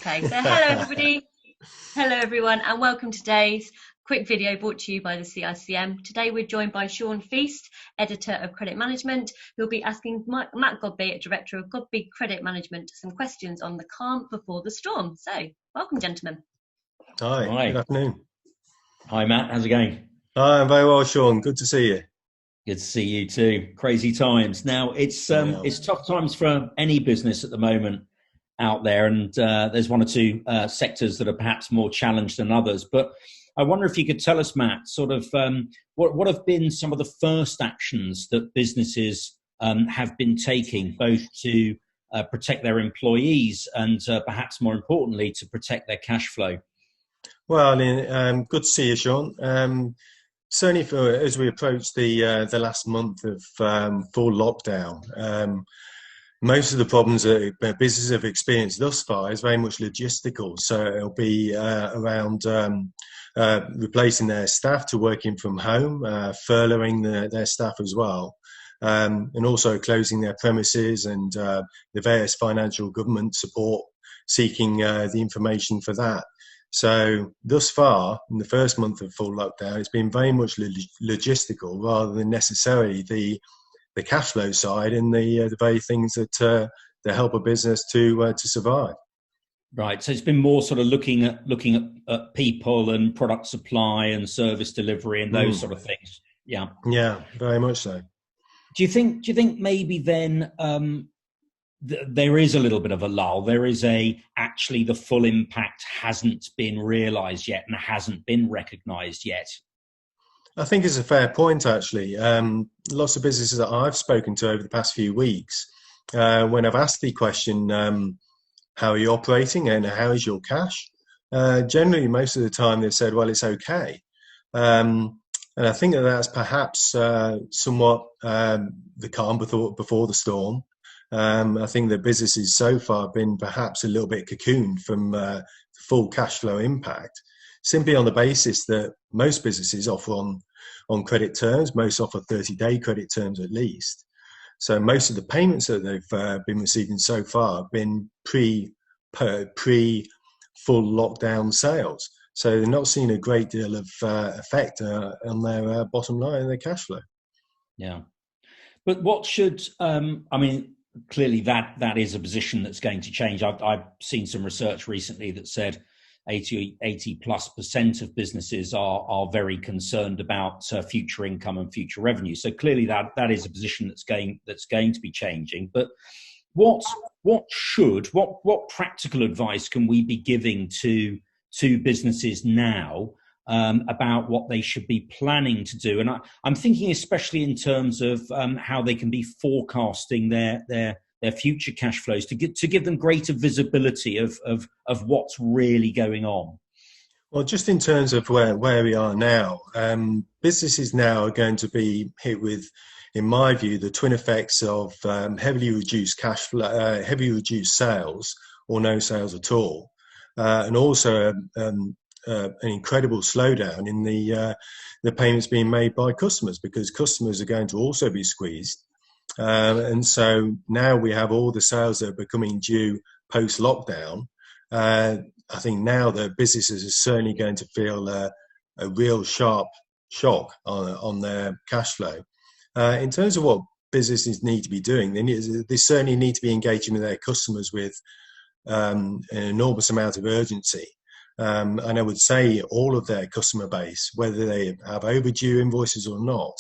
Okay, so hello everybody, hello everyone, and welcome to today's quick video brought to you by the CICM. Today we're joined by Sean Feast, Editor of Credit Management, who'll be asking Matt Godby, Director of Godby Credit Management, some questions on the calm before the storm. So, welcome gentlemen. Hi. Good afternoon. Hi Matt, how's it going? Hi, I'm very well, Sean. Good to see you. Good to see you too. Crazy times. Now it's tough times for any business at the moment out there, and there's one or two sectors that are perhaps more challenged than others. But I wonder if you could tell us, Matt, sort of what have been some of the first actions that businesses have been taking, both to protect their employees and perhaps more importantly to protect their cash flow. Well, good to see you, Sean. Certainly, as we approach the last month of full lockdown, most of the problems that businesses have experienced thus far is very much logistical. So it'll be around replacing their staff to working from home, furloughing their staff as well, and also closing their premises and the various financial government support, seeking the information for that. So thus far, in the first month of full lockdown, it's been very much logistical rather than necessarily the cash flow side and the very things that help a business to survive. Right. So it's been more sort of looking at people and product supply and service delivery and those sort of things. Yeah. Yeah, very much so. Do you think maybe then there is a little bit of a lull? There is actually the full impact hasn't been realised yet and hasn't been recognised yet? I think it's a fair point, actually. Lots of businesses that I've spoken to over the past few weeks, when I've asked the question, how are you operating and how is your cash? Generally, most of the time they've said, well, it's okay. And I think that's perhaps somewhat the calm before the storm. I think that businesses so far have been perhaps a little bit cocooned from the full cash flow impact, simply on the basis that most businesses offer on credit terms, most offer 30-day credit terms at least. So most of the payments that they've been receiving so far have been pre full lockdown sales. So they're not seeing a great deal of effect on their bottom line and their cash flow. Yeah. But what should, clearly that is a position that's going to change. I've seen some research recently that said 80+% of businesses are very concerned about future income and future revenue. So clearly that is a position that's going to be changing. But what practical advice can we be giving to businesses now about what they should be planning to do? And I'm thinking especially in terms of how they can be forecasting their future cash flows to give them greater visibility of what's really going on. Well, just in terms of where we are now, businesses now are going to be hit with, in my view, the twin effects of heavily reduced cash flow, heavily reduced sales or no sales at all, and also an incredible slowdown in the payments being made by customers, because customers are going to also be squeezed. And so now we have all the sales that are becoming due post-lockdown. I think now the businesses are certainly going to feel a real sharp shock on their cash flow. In terms of what businesses need to be doing, they certainly need to be engaging with their customers with an enormous amount of urgency. And I would say all of their customer base, whether they have overdue invoices or not,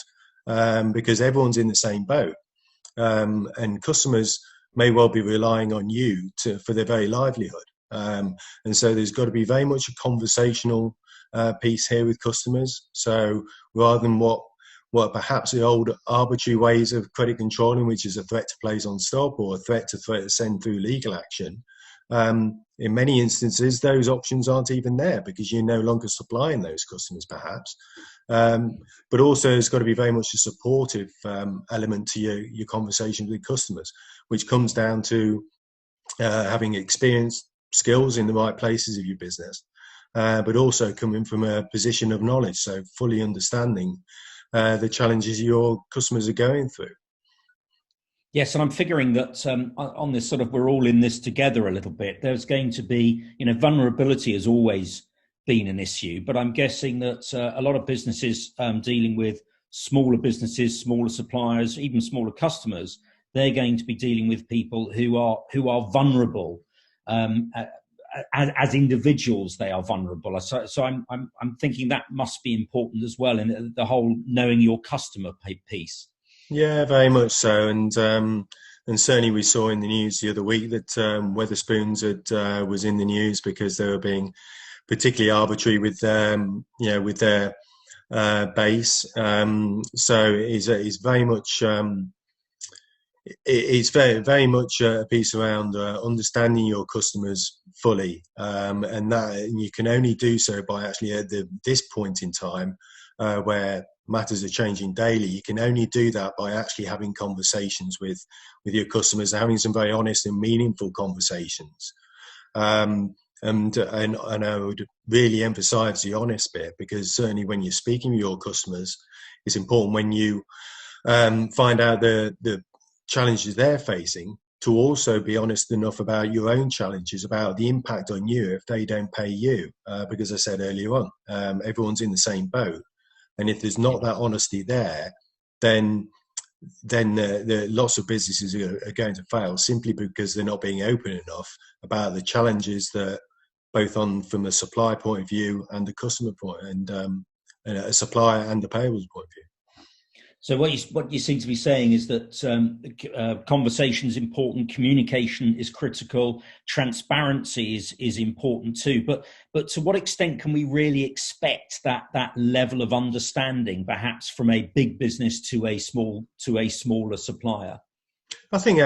because everyone's in the same boat. And customers may well be relying on you for their very livelihood. And so there's got to be very much a conversational piece here with customers. So rather than what perhaps the old arbitrary ways of credit controlling, which is a threat to place on stop or a threat to send through legal action, in many instances, those options aren't even there because you're no longer supplying those customers, perhaps. But also, there's got to be very much a supportive element to your conversations with customers, which comes down to having experienced skills in the right places of your business, but also coming from a position of knowledge, so fully understanding the challenges your customers are going through. Yes, and I'm figuring that on this sort of, we're all in this together a little bit. There's going to be, vulnerability has always been an issue, but I'm guessing that a lot of businesses dealing with smaller businesses, smaller suppliers, even smaller customers, they're going to be dealing with people who are vulnerable. As individuals, they are vulnerable. So I'm thinking that must be important as well in the whole knowing your customer piece. Yeah, very much so, and certainly we saw in the news the other week that Weatherspoons was in the news because they were being particularly arbitrary with with their base. So it's very much it's very much a piece around understanding your customers fully, and that you can only do so by actually at this point in time where matters are changing daily. You can only do that by actually having conversations with your customers, having some very honest and meaningful conversations. And I would really emphasize the honest bit, because certainly when you're speaking with your customers, it's important when you find out the challenges they're facing to also be honest enough about your own challenges, about the impact on you if they don't pay you. Because I said earlier on, everyone's in the same boat. And if there's not that honesty there, then the lots of businesses are going to fail simply because they're not being open enough about the challenges that both from a supply point of view and the customer point, and a supplier and the payables point of view. So what you seem to be saying is that conversation is important, communication is critical, transparency is important too. But to what extent can we really expect that level of understanding, perhaps from a big business to a smaller supplier? I think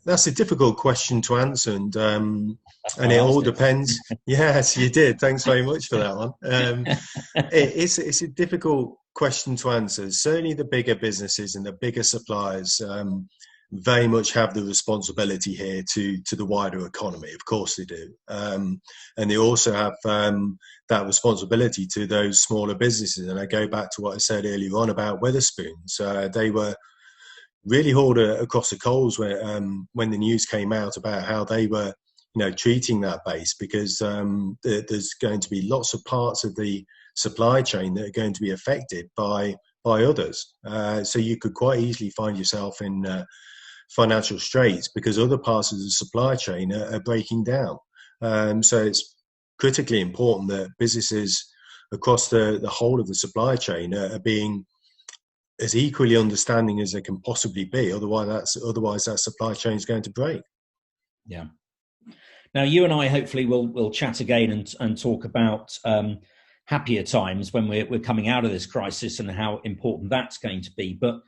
that's a difficult question to answer, and it all depends. Yes, you did. Thanks very much for that one. It's a difficult question to answer. Certainly, the bigger businesses and the bigger suppliers very much have the responsibility here to the wider economy. Of course, they do, and they also have that responsibility to those smaller businesses. And I go back to what I said earlier on about Weatherspoons. They were really hauled across the coals when the news came out about how they were, treating that base, because there's going to be lots of parts of the supply chain that are going to be affected by others. So you could quite easily find yourself in financial straits because other parts of the supply chain are breaking down. So it's critically important that businesses across the whole of the supply chain are being as equally understanding as they can possibly be. Otherwise that supply chain is going to break. Yeah. Now, you and I hopefully will chat again and talk about happier times when we're coming out of this crisis and how important that's going to be. But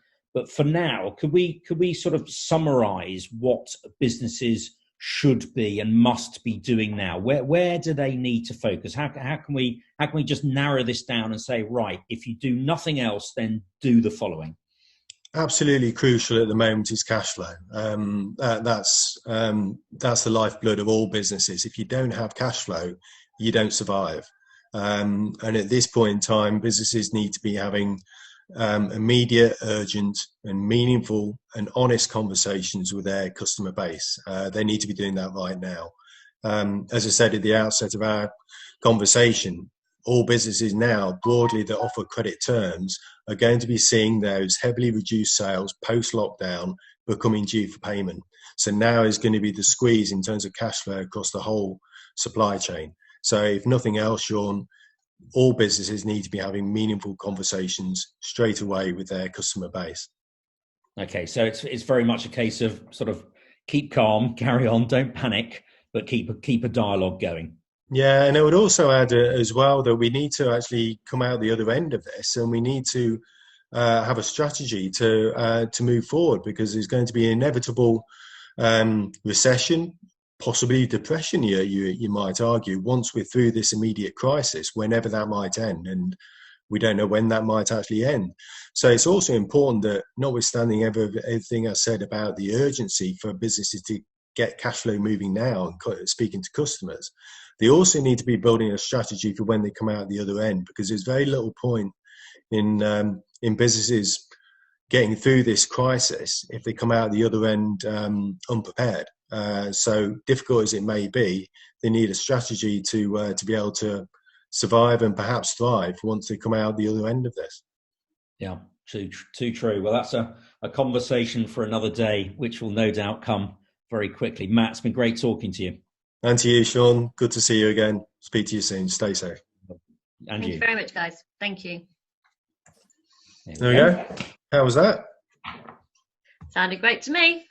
for now, could we sort of summarize what businesses should be and must be doing now? Where do they need to focus? How can we just narrow this down and say, right, if you do nothing else, then do the following? Absolutely crucial at the moment is cash flow. That's the lifeblood of all businesses. If you don't have cash flow, you don't survive. And at this point in time, businesses need to be having immediate, urgent and meaningful and honest conversations with their customer base. They need to be doing that right now. As I said at the outset of our conversation, all businesses now broadly that offer credit terms are going to be seeing those heavily reduced sales post-lockdown becoming due for payment. So now is going to be the squeeze in terms of cash flow across the whole supply chain. So if nothing else, Sean, all businesses need to be having meaningful conversations straight away with their customer base. Okay, so it's very much a case of sort of keep calm, carry on, don't panic, but keep a dialogue going. Yeah, and I would also add as well that we need to actually come out the other end of this, and we need to have a strategy to move forward, because there's going to be inevitable recession, possibly depression, you might argue, once we're through this immediate crisis, whenever that might end, and we don't know when that might actually end. So it's also important that, notwithstanding everything I said about the urgency for businesses to get cash flow moving now and speaking to customers, they also need to be building a strategy for when they come out the other end, because there's very little point in businesses getting through this crisis if they come out the other end unprepared. So difficult as it may be, they need a strategy to be able to survive and perhaps thrive once they come out the other end of this. Yeah, too true. Well, that's a conversation for another day, which will no doubt come very quickly. Matt, it's been great talking to you. And to you, Sean. Good to see you again. Speak to you soon. Stay safe. Thank you very much, guys. Thank you. There we go. How was that? Sounded great to me.